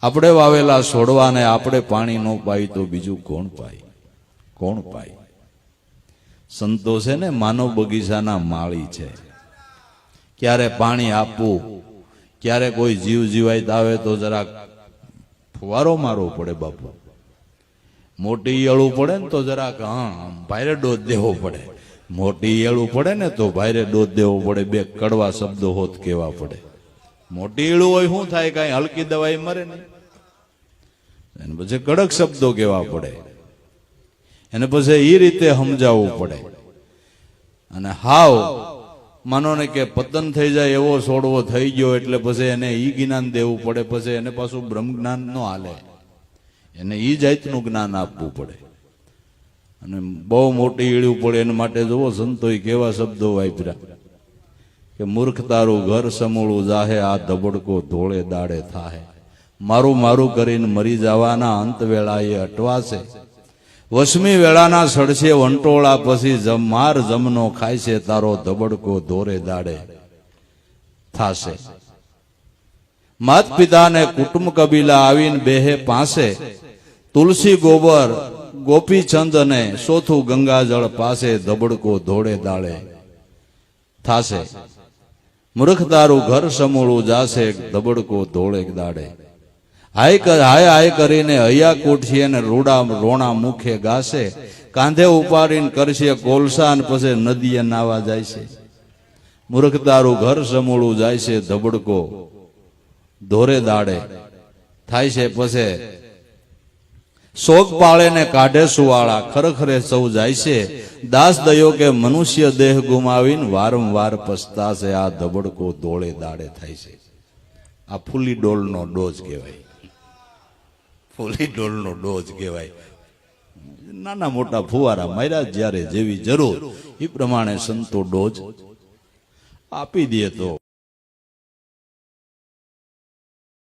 આપણે વાવેલા છોડવાને આપણે પાણી ન પાય તો બીજું કોણ પાય? કોણ પાય? સંતો છે ને માનવ બગીચાના માળી છે. ક્યારે પાણી આપવું, ક્યારે કોઈ જીવ જીવાત આવે તો જરાક ફુવારો મારવો પડે બાપુ. મોટી ઈયળું પડે ને તો જરાક ભારે ડોઝ દેવો પડે. મોટી ઈયળું પડે ને તો ભારે ડોઝ દેવો પડે. બે કડવા શબ્દો હોત કેવા પડે. મોટી ઈયળું હોય શું થાય? કઈ હલકી દવાઈ મરે નહીં. એને પછી કડક શબ્દો કેવા પડે. એને પછી એ રીતે સમજાવવું પડે. અને હાવ માનો ને કે પતન થઈ જાય એવો છોડવો થઈ ગયો એટલે પછી એને ઈ જ્ઞાન દેવું પડે. પછી એને પાછું બ્રહ્મ જ્ઞાન નો હાલે, એને ઈ જાતનું જ્ઞાન આપવું પડે. અને બહુ મોટી ઈળ્યું પડે એના માટે જોવો સંતોએ કેવા શબ્દો વાપર્યા કે મૂર્ખ તારું ઘર સમૂળું જાહે, આ ધબડકો ધોળે દાડે થાહે. મારું મારું કરીને મરી જવાના અંત વેળાએ અટવાશે. વસમી વેળાના સડશે વંટોળા, પછી માર જમનો ખાય છે, તારો ધબડકો ધોરે દાડે થાશે. માત પિતા ને કુટુંબ કબીલા આવીને બેહે પાસે, તુલસી ગોબર ગોપીચંદ અને ચોથું ગંગાજળ પાસે, ધબડકો ધોળે દાડે થાશે. મૂર્ખ તારું ઘર સમૂળું જાશે, ધબડકો ધોળે દાડે. હાય હાય કરીને હૈયા કોઠી અને રોણા મુખે ગાશે, કાંધે ઉપાડીને કરશે કોલસા ને પછી નદીએ નાવા જાય છે. મૂર્ખ તારું ઘર સમૂળું જાય છે, ધબડકો ધોરે દાડે થાય છે. પછી શોક પાળે ને કાઢે સુવાળા, ખરેખરે સૌ જાય છે. દાસ દયો કે મનુષ્ય દેહ ગુમાવીને વારંવાર પસ્તાશે, આ ધબડકો ધોળે દાડે થાય છે. આ ફૂલી ડોલનો ડોઝ કહેવાય. ફૂલી ડોલનો ડોઝ કહેવાય. નાના મોટા ફુવારા માર્યા, જ્યારે જેવી જરૂર એ પ્રમાણે સંતો ડોઝ આપી દે તો